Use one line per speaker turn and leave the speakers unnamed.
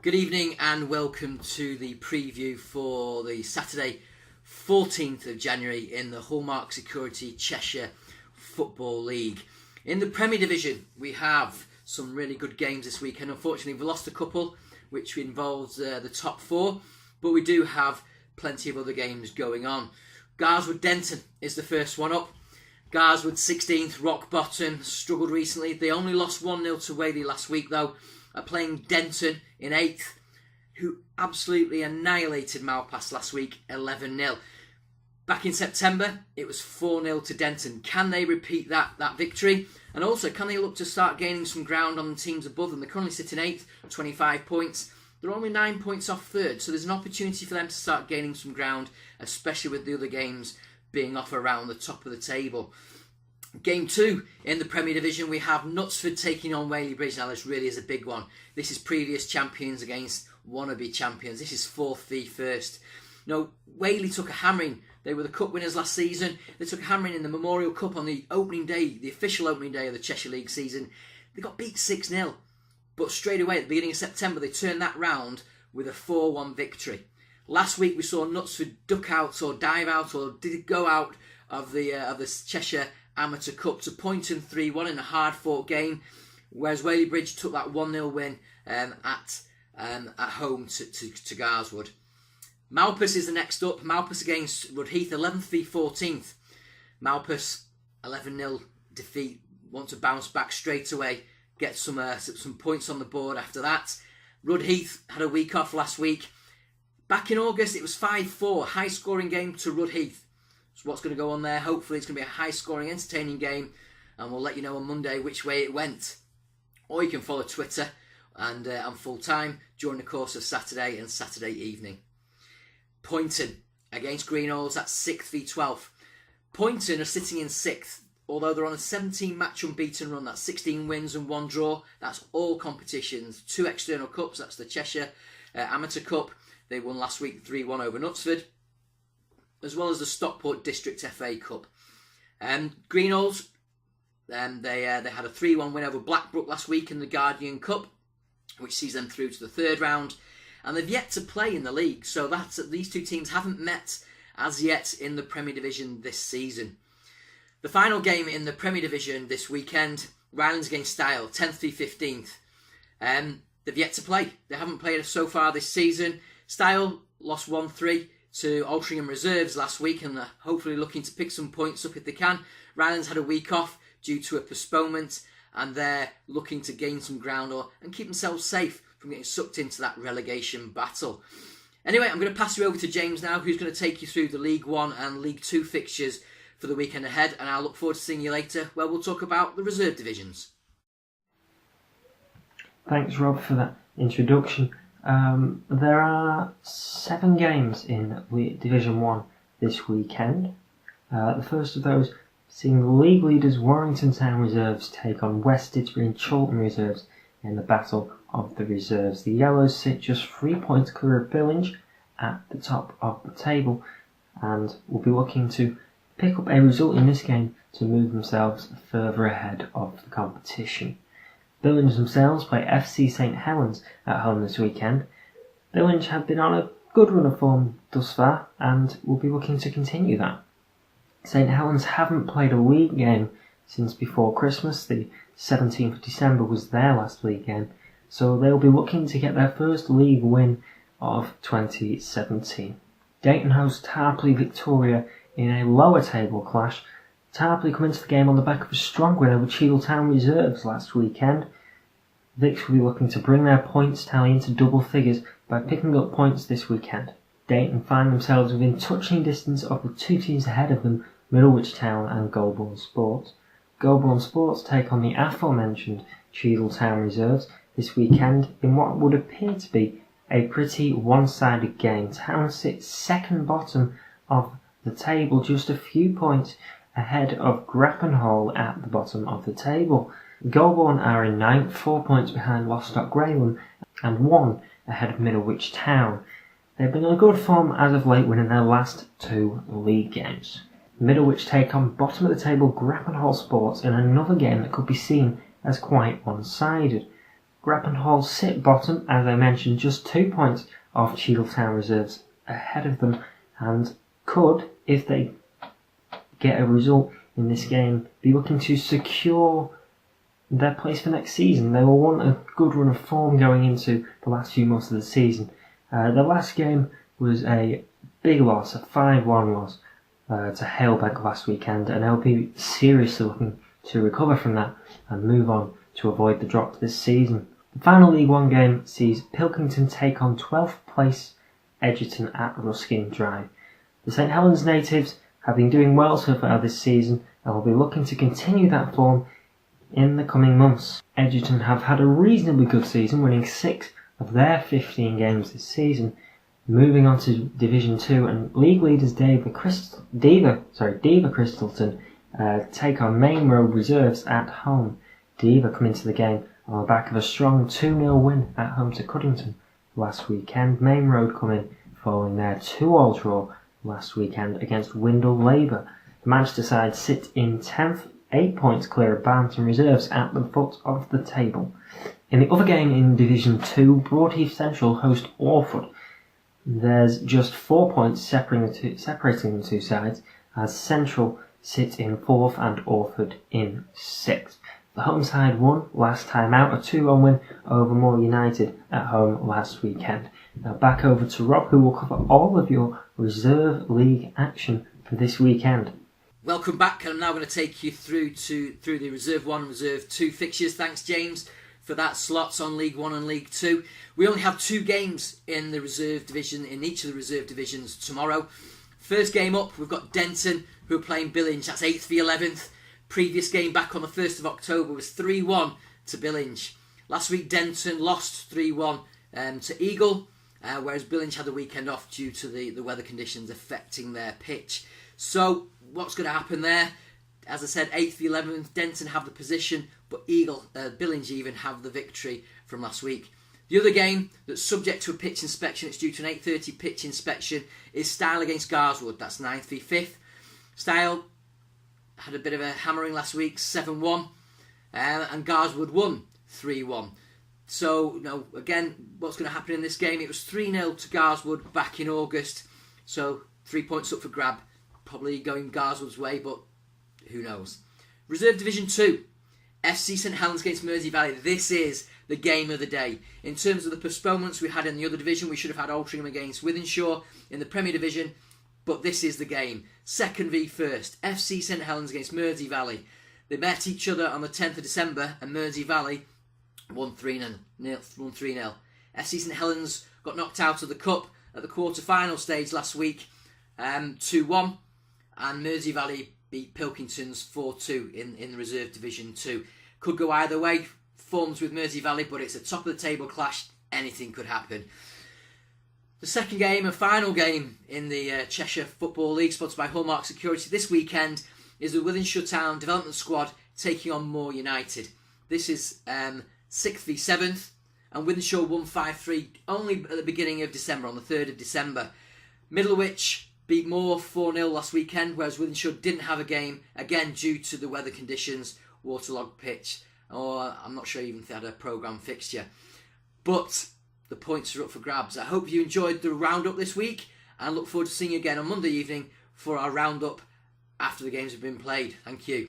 Good evening and welcome to the preview for the Saturday 14th of January in the Hallmark Security Cheshire Football League. In the Premier Division we have some really good games this weekend. Unfortunately we've lost a couple which involves the top four, but we do have plenty of other games going on. Garswood Denton is the first one up. Garswood 16th, rock bottom, struggled recently. They only lost 1-0 to Whaley last week though. Are playing Denton in 8th, who absolutely annihilated Malpas last week, 11-0. Back in September, it was 4-0 to Denton. Can they repeat that victory? And also, can they look to start gaining some ground on the teams above them? They're currently sitting 8th, 25 points. They're only 9 points off 3rd, so there's an opportunity for them to start gaining some ground, especially with the other games being off around the top of the table. Game 2 in the Premier Division, we have Knutsford taking on Whaley Bridge. Now this really is a big one. This is previous champions against wannabe champions. This is 4th v 1st. Now Whaley took a hammering. They were the cup winners last season. They took a hammering in the Memorial Cup on the opening day, the official opening day of the Cheshire League season. They got beat 6-0. But straight away at the beginning of September they turned that round with a 4-1 victory. Last week we saw Knutsford duck out or dive out or did go out of the Cheshire Amateur Cup to Poynton 3-1 in a hard-fought game, whereas Whaley Bridge took that 1-0 win at home to Garswood. Malpas is the next up. Malpas against Rudheath, 11th v 14th. Malpas, 11-0 defeat, want to bounce back straight away, get some points on the board after that. Rudheath had a week off last week. Back in August, it was 5-4, high-scoring game to Rudheath. So what's going to go on there? Hopefully it's going to be a high-scoring, entertaining game, and we'll let you know on Monday which way it went. Or you can follow Twitter and on full-time during the course of Saturday and Saturday evening. Poynton against Greenhalghs, that's 6th v 12th. Poynton are sitting in 6th, although they're on a 17-match unbeaten run. That's 16 wins and 1 draw. That's all competitions. 2 external cups, that's the Cheshire Amateur Cup. They won last week 3-1 over Knutsford, as well as the Stockport District FA Cup. Greenhalghs, they had a 3-1 win over Blackbrook last week in the Guardian Cup, which sees them through to the 3rd round. And they've yet to play in the league, so these two teams haven't met as yet in the Premier Division this season. The final game in the Premier Division this weekend, Rylands against Style, 10th v 15th. They've yet to play. They haven't played so far this season. Style lost 1-3 to Altrincham Reserves last week and are hopefully looking to pick some points up if they can. Rylands had a week off due to a postponement and they're looking to gain some ground and keep themselves safe from getting sucked into that relegation battle. Anyway, I'm going to pass you over to James now, who's going to take you through the League 1 and League 2 fixtures for the weekend ahead, and I'll look forward to seeing you later where we'll talk about the reserve divisions.
Thanks Rob for that introduction. There are 7 games in Division 1 this weekend. The first of those seeing the league leaders Warrington Town Reserves take on West Didsbury and Chorlton Reserves in the Battle of the Reserves. The Yellows sit just 3 points clear of Billinge at the top of the table and will be looking to pick up a result in this game to move themselves further ahead of the competition. Billinge themselves play FC St Helens at home this weekend. Billinge have been on a good run of form thus far and will be looking to continue that. St Helens haven't played a league game since before Christmas. The 17th of December was their last league game, so they'll be looking to get their first league win of 2017. Dayton host Tarpley Victoria in a lower table clash. Tarpley come into the game on the back of a strong win over Cheadle Town Reserves last weekend. Vicks will be looking to bring their points tally into double figures by picking up points this weekend. Dayton find themselves within touching distance of the 2 teams ahead of them, Middlewich Town and Goulburn Sports. Goulburn Sports take on the aforementioned Cheadle Town Reserves this weekend in what would appear to be a pretty one-sided game. Town sits second bottom of the table, just a few points ahead of Grappenhall at the bottom of the table. Goulburn are in 9th, 4 points behind Lostock Greyland and 1 ahead of Middlewich Town. They've been in a good form as of late, winning their last 2 league games. Middlewich take on bottom of the table Grappenhall Sports in another game that could be seen as quite one-sided. Grappenhall sit bottom, as I mentioned, just 2 points off Cheadletown Reserves ahead of them, and could, if they get a result in this game, be looking to secure their place for next season. They will want a good run of form going into the last few months of the season. The last game was a big loss, a 5-1 loss to Halebank last weekend, and they'll be seriously looking to recover from that and move on to avoid the drop this season. The final League One game sees Pilkington take on 12th place Egerton at Ruskin Drive. The St Helens natives have been doing well so far this season and will be looking to continue that form in the coming months. Egerton have had a reasonably good season, winning 6 of their 15 games this season. Moving on to Division 2, and league leaders Diva Crystalton take on Main Road Reserves at home. Diva come into the game on the back of a strong 2-0 win at home to Cuddington last weekend. Main Road come in following their 2-2 draw last weekend against Windle Labour. The Manchester side sit in 10th, 8 points clear of Barnton Reserves at the foot of the table. In the other game in Division 2, Broadheath Central host Orford. There's just 4 points separating the two sides, as Central sit in 4th and Orford in 6th. The home side won last time out, a 2-1 win over Moore United at home last weekend. Now back over to Rob, who will cover all of your Reserve League action for this weekend.
Welcome back, and I'm now going to take you through the Reserve 1 and Reserve 2 fixtures. Thanks, James, for that slots on League 1 and League 2. We only have 2 games in the Reserve Division, in each of the Reserve Divisions tomorrow. First game up, we've got Denton, who are playing Billinge. That's 8th v 11th. Previous game back on the 1st of October was 3-1 to Billinge. Last week, Denton lost 3-1 to Eagle, whereas Billinge had the weekend off due to the weather conditions affecting their pitch. So, what's going to happen there? As I said, 8th v 11th, Denton have the position, but Billinge even have the victory from last week. The other game that's subject to a pitch inspection, it's due to an 8:30 pitch inspection, is Style against Garswood. That's 9th v 5th. Style had a bit of a hammering last week, 7-1, and Garswood won 3-1. So, again, what's going to happen in this game? It was 3-0 to Garswood back in August, so 3 points up for grab. Probably going Garswood's way, but who knows. Reserve Division 2, FC St Helens against Mersey Valley. This is the game of the day. In terms of the postponements we had in the other division, we should have had Altrincham against Wythenshawe in the Premier Division, but this is the game. 2nd v 1st, FC St Helens against Mersey Valley. They met each other on the 10th of December, and Mersey Valley won 3-0. FC St Helens got knocked out of the Cup at the quarter-final stage last week, 2-1, and Mersey Valley beat Pilkington's 4-2 in the Reserve Division 2. Could go either way, forms with Mersey Valley, but it's a top-of-the-table clash. Anything could happen. The second game and final game in the Cheshire Football League, sponsored by Hallmark Security this weekend, is the Wythenshawe Town Development Squad taking on Moore United. This is 6th v 7th, and Wythenshawe won 5-3 only at the beginning of December, on the 3rd of December. Middlewich beat Moore 4-0 last weekend, whereas Wythenshawe didn't have a game, again due to the weather conditions, waterlogged pitch, or I'm not sure even if they had a programme fixture. But the points are up for grabs. I hope you enjoyed the roundup this week, and look forward to seeing you again on Monday evening for our roundup after the games have been played. Thank you.